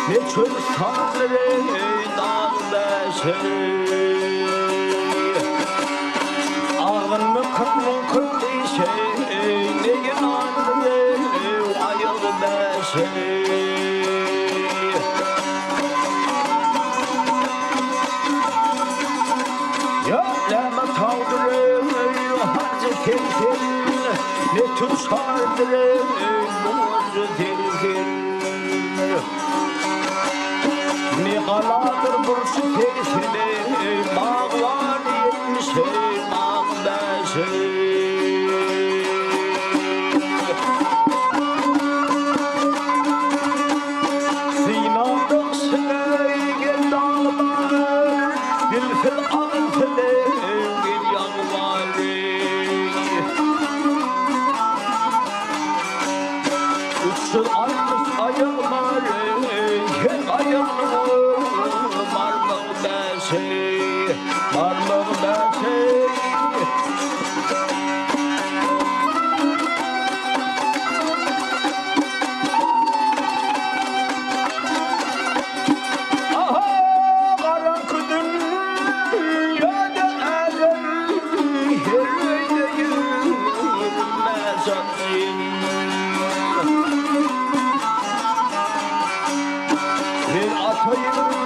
Ne çöl sanları dağda şey ağın mı kırmın kırdı şey ne yandı ayıldı şey ya lama tağdırı harcı kelkin ne tutşardırı boğazı telkin ne kaladır bursu tersine bağlar yetmişe bağdaşı Sinan'da sınırgen dağlar Dilfil ağıntılı bir yanvarı Uçsun almış ayakları ayağını marmağ beşi marmağ beşi aha karan kudun ya da elem heröyle yürümez atayım bir atayım